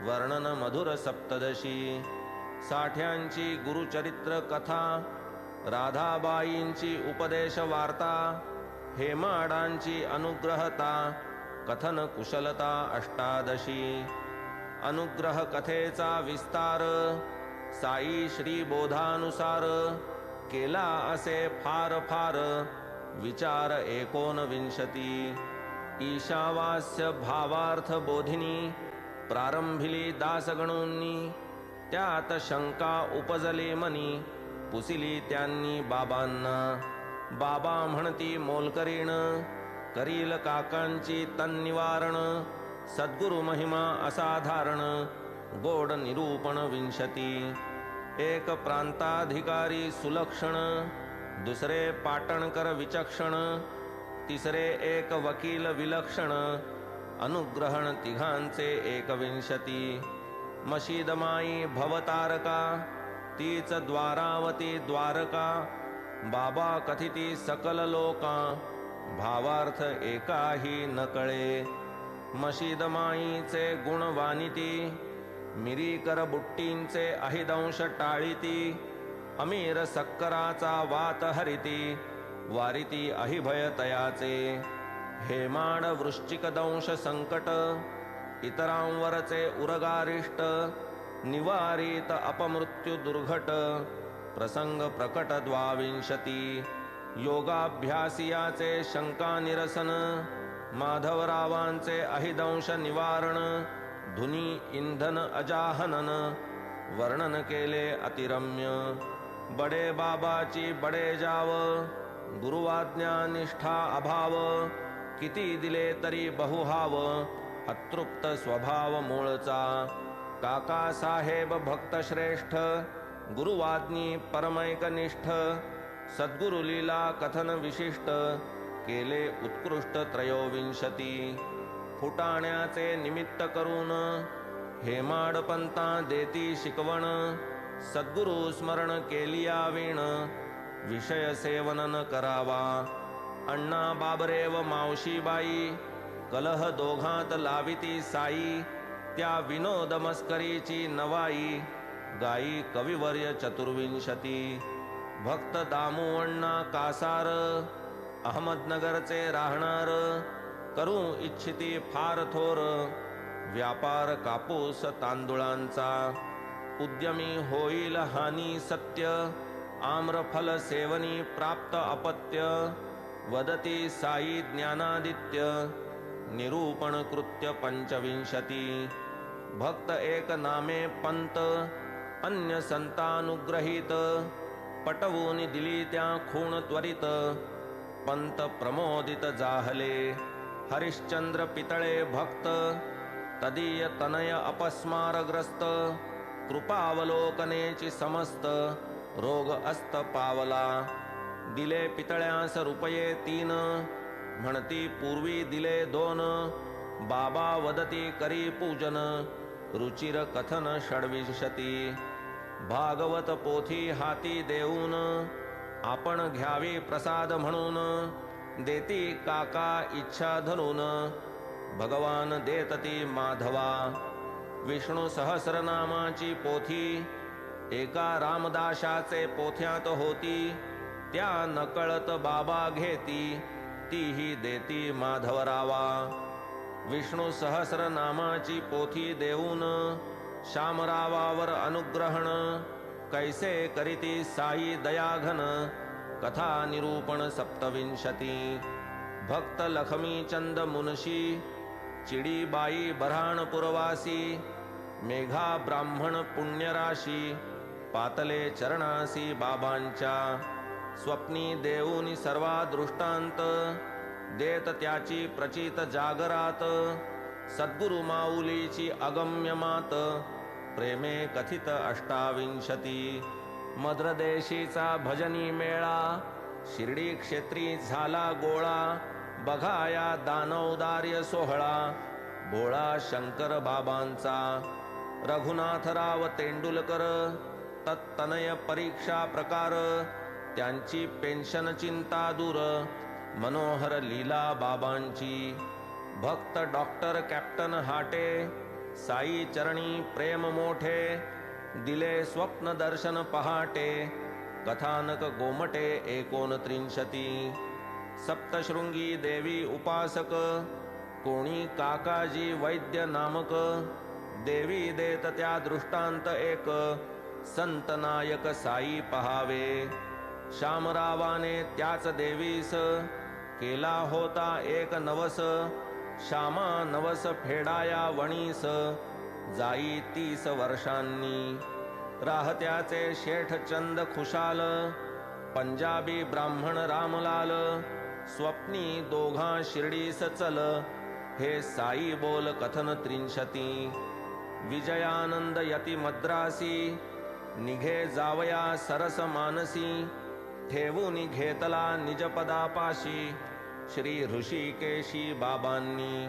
वर्णन मधुर सप्तदशी साठ्यांची गुरुचरित्र कथा राधाबाईंची उपदेश वार्ता हेमाडांची अनुग्रहता कथन कुशलता अष्टादशी अनुग्रह कथेचा विस्तार साई श्री बोधानुसार केला असे फार फार विचार 29 ईशावास्य भावार्थ बोधिनी प्रारंभिली दासगणोंनी त्यात शंका उपजली मनी पुसिली त्यांनी बाबांना बाबा म्हणती मोलकरीण करील काकांची तन्निवारण सद्गुरु महिमा असाधारण गोड निरूपण 20 एक प्रांताधिकारी सुलक्षण दुसरे पाटणकर विचक्षण तिसरे एक वकील विलक्षण अनुग्रहण तिघांचे 21 मशीदमाई भवतारका तीच द्वारावती द्वारका बाबा कथिती सकल लोका भावार्थ एकाही न कळे मशीदमाईचे गुण वानिती मिरीकर बुट्टींचे अहिदंश टाळीती अमीर सक्कराचा वात हरिती वारिती अहिभय तयाचे हेमाड वृश्चिक दंश संकट इतरांवरचे उरगारिष्ट निवारित अपमृत्यू दुर्घट प्रसंग प्रकट 22 योगाभ्यासियाचे शंका निरसन माधवरावांचे अहिदंश निवारण धुनी इंधन अजाहनन वर्णन केले अतिरम्य बडे बाबाची बडे जाव गुरुवाज्ञा निष्ठा अभाव किती दिले तरी बहुहाव अतृप्त स्वभाव मूळचा काका साहेब भक्त श्रेष्ठ गुरुवाज्ञी परमैकनिष्ठ सद्गुरु लीला कथन विशिष्ट केले उत्कृष्ट 23 फुटाण्याचे निमित्त करून हेमाडपंता देती शिकवण सद्गुरु स्मरण केलिया वीण विषय सेवनन करावा अण्णा बाबरे व मावशीबाई कलह दोघात लाविती साई त्या विनोद मस्करीची नवाई गाई कविवर्य 24 भक्त दामू अण्णा कासार अहमदनगरचे राहणार करू इच्छिती फार थोर व्यापार कापूस तांदुळांचा उद्यमी होईल हानी सत्य आम्रफल सेवनी प्राप्त अपत्य वदती साई ज्ञानादित्य निरूपण कृत्य 25 भक्त एक नामे पंत अन्य संतानुग्रहित पटवून दिली त्या खूण त्वरित पंत प्रमोदित जाहले हरिश्चंद्र पितळे भक्त तदीय तनय अपस्मारग्रस्त कृपावलोकनेची समस्त रोग अस्त पावला दिले पितळ्यास रुपये 3 म्हणती पूर्वी दिले 2 बाबा वदती करी पूजन रुचिर कथन 26 भागवत पोथी हाती देऊन आपण घ्यावी प्रसाद म्हणून देती काका इच्छा धरून भगवान देतती माधवा विष्णू सहस्रनामाची पोथी एका रामदासाचे पोथ्यात होती त्या नकळत बाबा घेती तीही देती माधवरावा विष्णू सहस्रनामाची पोथी देऊन शामरावावर अनुग्रहण कैसे करीती साई दयाघन कथा निरूपण 27 भक्त लक्ष्मीचंद मुनशी चिडीबाई बऱ्हाणपुरवासी मेघा ब्राह्मण पुण्यराशी पातले चरणासी बाबांच्या स्वप्नी देऊनी सर्वा दृष्टांत देत त्याची प्रचित जागरात सद्गुरु माऊलीची अगम्य मात प्रेमे कथित 28 मद्रदेशीचा भजनी मेळा शिर्डी क्षेत्री झाला गोळा बघाया दानवदार्य सोहळा भोळा शंकर बाबांचा रघुनाथराव तेंडुलकर तत्तनय परीक्षा प्रकार त्यांची पेन्शन चिंता दूर मनोहर लीला बाबांची भक्त डॉक्टर कॅप्टन हाटे साई चरणी प्रेम मोठे दिले स्वप्न दर्शन पहाटे कथानक गोमटे 39 सप्तशृंगी देवी उपासक कोणी काकाजी वैद्य नामक देवी देत त्या दृष्टांत एक संत नायक साई पहावे शामरावाने त्याच देवीस केला होता एक नवस श्यामा नवस फेडाया वणीस जाई 30 वर्षांनी राहत्याचे शेठ चंद खुशाल पंजाबी ब्राह्मण रामलाल स्वप्नी दोघा शिर्डीस चल हे साई बोल कथन 63 विजयानंद यती मद्रासी निघे जावया सरस मानसी ठेवून घेतला निजपदापाशी श्री ऋषिकेशी बाबांनी